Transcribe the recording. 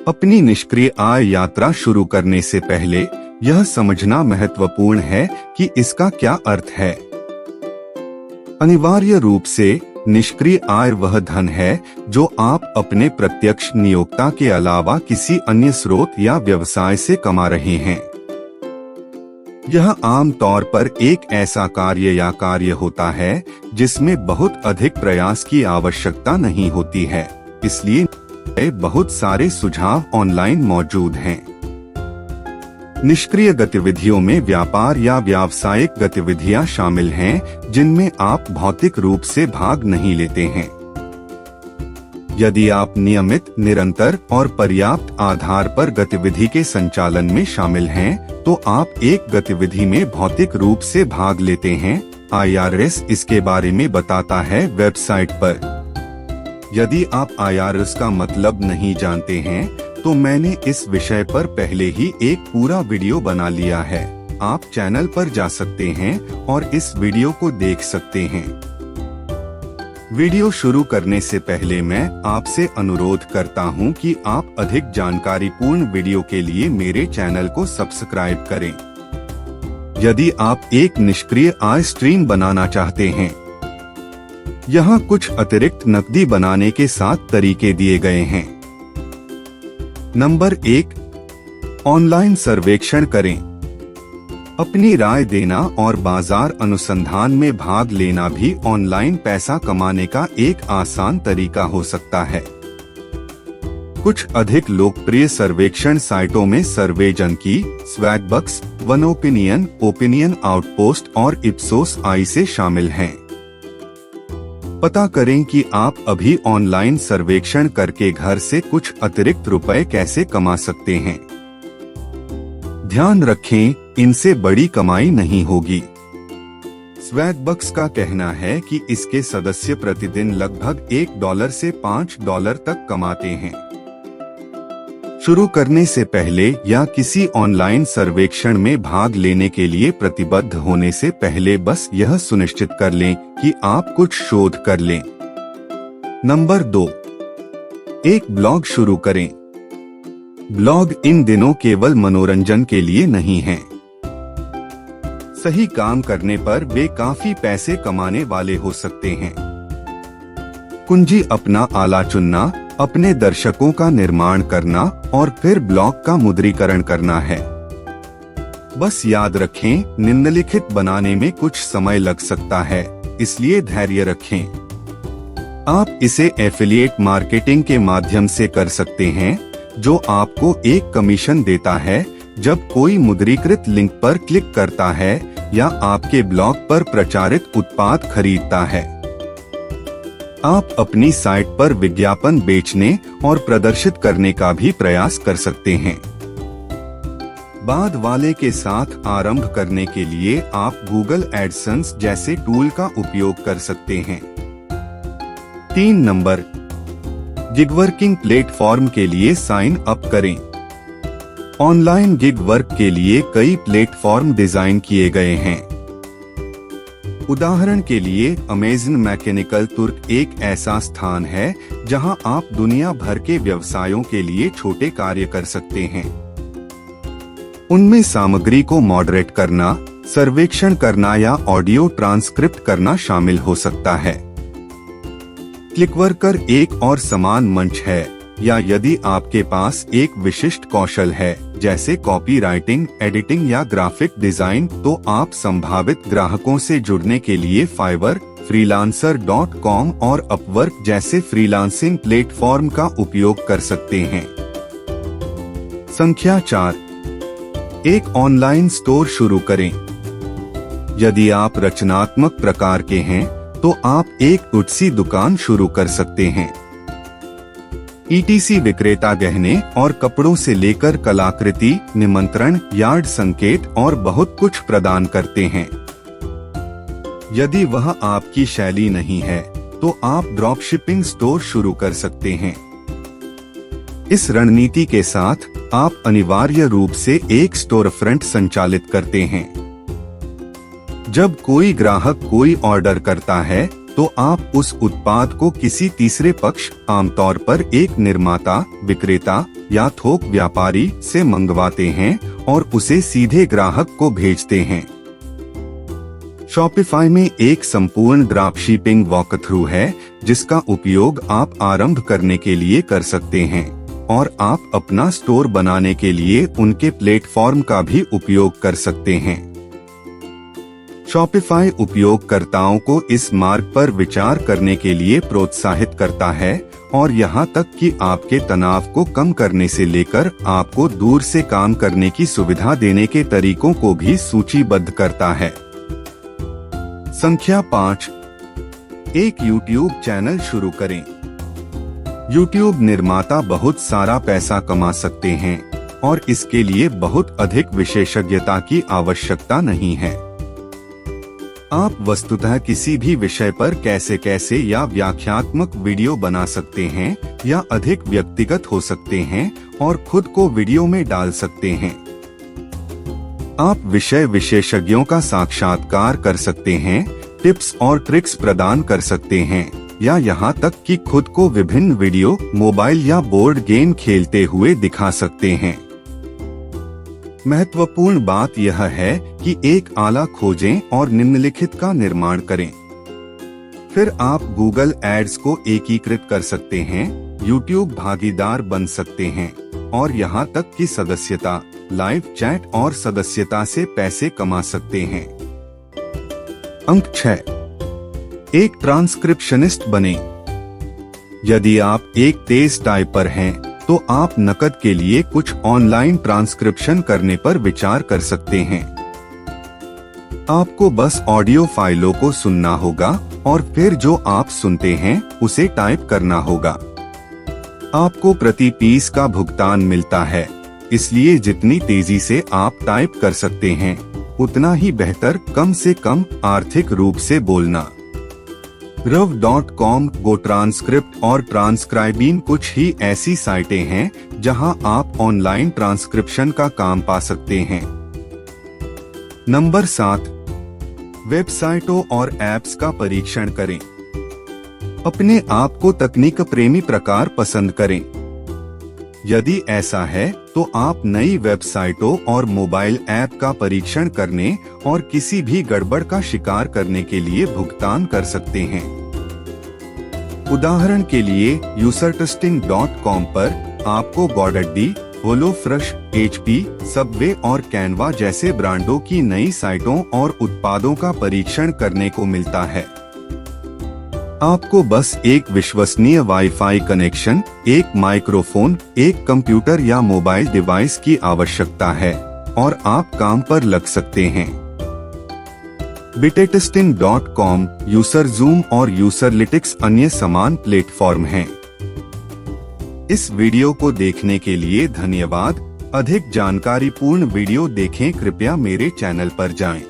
अपनी निष्क्रिय आय यात्रा शुरू करने से पहले यह समझना महत्वपूर्ण है कि इसका क्या अर्थ है। अनिवार्य रूप से निष्क्रिय आय वह धन है जो आप अपने प्रत्यक्ष नियोक्ता के अलावा किसी अन्य स्रोत या व्यवसाय से कमा रहे हैं। यह आम तौर पर एक ऐसा कार्य या कार्य होता है जिसमें बहुत अधिक प्रयास की आवश्यकता नहीं होती है, इसलिए बहुत सारे सुझाव ऑनलाइन मौजूद हैं। निष्क्रिय गतिविधियों में व्यापार या व्यावसायिक गतिविधियां शामिल हैं जिनमें आप भौतिक रूप से भाग नहीं लेते हैं। यदि आप नियमित, निरंतर और पर्याप्त आधार पर गतिविधि के संचालन में शामिल हैं, तो आप एक गतिविधि में भौतिक रूप से भाग लेते हैं। IRS इसके बारे में बताता है वेबसाइट पर। यदि आप IRS का मतलब नहीं जानते हैं, तो मैंने इस विषय पर पहले ही एक पूरा वीडियो बना लिया है। आप चैनल पर जा सकते हैं और इस वीडियो को देख सकते हैं। वीडियो शुरू करने से पहले मैं आपसे अनुरोध करता हूं कि आप अधिक जानकारीपूर्ण वीडियो के लिए मेरे चैनल को सब्सक्राइब करें। यदि आप एक निष्क्रिय आय स्ट्रीम बनाना चाहते हैं, यहाँ कुछ अतिरिक्त नकदी बनाने के 7 तरीके दिए गए हैं। नंबर 1, ऑनलाइन सर्वेक्षण करें। अपनी राय देना और बाजार अनुसंधान में भाग लेना भी ऑनलाइन पैसा कमाने का एक आसान तरीका हो सकता है। कुछ अधिक लोकप्रिय सर्वेक्षण साइटों में सर्वेजनकी, Swagbucks, one opinion, opinion outpost और इप्सोस आई से शामिल हैं। पता करें कि आप अभी ऑनलाइन सर्वेक्षण करके घर से कुछ अतिरिक्त रुपए कैसे कमा सकते हैं। ध्यान रखें, इनसे बड़ी कमाई नहीं होगी। स्वैगबक्स का कहना है कि इसके सदस्य प्रतिदिन लगभग $1 से $5 तक कमाते हैं। शुरू करने से पहले या किसी ऑनलाइन सर्वेक्षण में भाग लेने के लिए प्रतिबद्ध होने से पहले बस यह सुनिश्चित कर लें कि आप कुछ शोध कर लें। नंबर 2, एक ब्लॉग शुरू करें। ब्लॉग इन दिनों केवल मनोरंजन के लिए नहीं है। सही काम करने पर वे काफी पैसे कमाने वाले हो सकते हैं। कुंजी अपना आला चुनना, अपने दर्शकों का निर्माण करना और फिर ब्लॉग का मुद्रीकरण करना है। बस याद रखें, निम्नलिखित बनाने में कुछ समय लग सकता है, इसलिए धैर्य रखें। आप इसे एफिलिएट मार्केटिंग के माध्यम से कर सकते हैं, जो आपको एक कमीशन देता है जब कोई मुद्रीकृत लिंक पर क्लिक करता है या आपके ब्लॉग पर प्रचारित उत्पाद खरीदता है। आप अपनी साइट पर विज्ञापन बेचने और प्रदर्शित करने का भी प्रयास कर सकते हैं। बाद वाले के साथ आरंभ करने के लिए आप गूगल एडसेंस जैसे टूल का उपयोग कर सकते हैं। 3 नंबर, गिग वर्किंग प्लेटफॉर्म के लिए साइन अप करें। ऑनलाइन गिग वर्क के लिए कई प्लेटफॉर्म डिजाइन किए गए हैं। उदाहरण के लिए अमेज़न मैकेनिकल तुर्क एक ऐसा स्थान है जहां आप दुनिया भर के व्यवसायों के लिए छोटे कार्य कर सकते हैं। उनमें सामग्री को मॉडरेट करना, सर्वेक्षण करना या ऑडियो ट्रांसक्रिप्ट करना शामिल हो सकता है। क्लिकवर्कर एक और समान मंच है, या यदि आपके पास एक विशिष्ट कौशल है जैसे कॉपी राइटिंग, एडिटिंग या ग्राफिक डिजाइन, तो आप संभावित ग्राहकों से जुड़ने के लिए फाइवर, freelancer.com और अपवर्क जैसे फ्रीलांसिंग प्लेटफॉर्म का उपयोग कर सकते हैं। संख्या 4, एक ऑनलाइन स्टोर शुरू करें। यदि आप रचनात्मक प्रकार के हैं, तो आप एक उटसी दुकान शुरू कर सकते हैं। ETC विक्रेता गहने और कपड़ों से लेकर कलाकृति, निमंत्रण, यार्ड संकेत और बहुत कुछ प्रदान करते हैं। यदि वह आपकी शैली नहीं है, तो आप ड्रॉपशिपिंग स्टोर शुरू कर सकते हैं। इस रणनीति के साथ आप अनिवार्य रूप से एक स्टोरफ्रंट संचालित करते हैं। जब कोई ग्राहक कोई ऑर्डर करता है, तो आप उस उत्पाद को किसी तीसरे पक्ष, आमतौर पर एक निर्माता, विक्रेता या थोक व्यापारी से मंगवाते हैं और उसे सीधे ग्राहक को भेजते हैं। शॉपिफाई में एक संपूर्ण ड्रॉपशिपिंग वॉकथ्रू है जिसका उपयोग आप आरंभ करने के लिए कर सकते हैं और आप अपना स्टोर बनाने के लिए उनके प्लेटफॉर्म का भी उपयोग कर सकते हैं। शॉपिफाई उपयोगकर्ताओं को इस मार्ग पर विचार करने के लिए प्रोत्साहित करता है और यहाँ तक कि आपके तनाव को कम करने से लेकर आपको दूर से काम करने की सुविधा देने के तरीकों को भी सूचीबद्ध करता है। संख्या 5, एक YouTube चैनल शुरू करें। YouTube निर्माता बहुत सारा पैसा कमा सकते हैं और इसके लिए बहुत अधिक विशेषज्ञता की आवश्यकता नहीं है। आप वस्तुतः किसी भी विषय पर कैसे या व्याख्यात्मक वीडियो बना सकते हैं या अधिक व्यक्तिगत हो सकते हैं और खुद को वीडियो में डाल सकते हैं। आप विषय विशेषज्ञों का साक्षात्कार कर सकते हैं, टिप्स और ट्रिक्स प्रदान कर सकते हैं या यहाँ तक कि खुद को विभिन्न वीडियो, मोबाइल या बोर्ड गेम खेलते हुए दिखा सकते हैं। महत्वपूर्ण बात यह है कि एक आला खोजें और निम्नलिखित का निर्माण करें। फिर आप गूगल एड्स को एकीकृत कर सकते हैं, YouTube भागीदार बन सकते हैं और यहाँ तक कि सदस्यता, लाइव चैट और सदस्यता से पैसे कमा सकते हैं। अंक 6, एक ट्रांसक्रिप्शनिस्ट बने। यदि आप एक तेज टाइपर हैं, तो आप नकद के लिए कुछ ऑनलाइन ट्रांसक्रिप्शन करने पर विचार कर सकते हैं। आपको बस ऑडियो फाइलों को सुनना होगा और फिर जो आप सुनते हैं उसे टाइप करना होगा। आपको प्रति पीस का भुगतान मिलता है, इसलिए जितनी तेजी से आप टाइप कर सकते हैं उतना ही बेहतर। कम से कम आर्थिक रूप से बोलना। Rev.com, GoTranscript और ट्रांसक्राइबिन कुछ ही ऐसी साइटें हैं जहां आप ऑनलाइन ट्रांसक्रिप्शन का काम पा सकते हैं। नंबर 7, वेबसाइटों और ऐप्स का परीक्षण करें। अपने आप को तकनीक प्रेमी प्रकार पसंद करें। यदि ऐसा है तो आप नई वेबसाइटों और मोबाइल ऐप का परीक्षण करने और किसी भी गड़बड़ का शिकार करने के लिए भुगतान कर सकते हैं। उदाहरण के लिए usertesting.com पर आपको GoDaddy, HelloFresh, HP, Subway और Canva जैसे ब्रांडों की नई साइटों और उत्पादों का परीक्षण करने को मिलता है। आपको बस एक विश्वसनीय वाईफाई कनेक्शन, एक माइक्रोफोन, एक कंप्यूटर या मोबाइल डिवाइस की आवश्यकता है और आप काम पर लग सकते हैं। Betatesting.com, UserZoom और UserLytics अन्य समान प्लेटफॉर्म हैं। इस वीडियो को देखने के लिए धन्यवाद। अधिक जानकारीपूर्ण वीडियो देखें कृपया मेरे चैनल पर जाएं।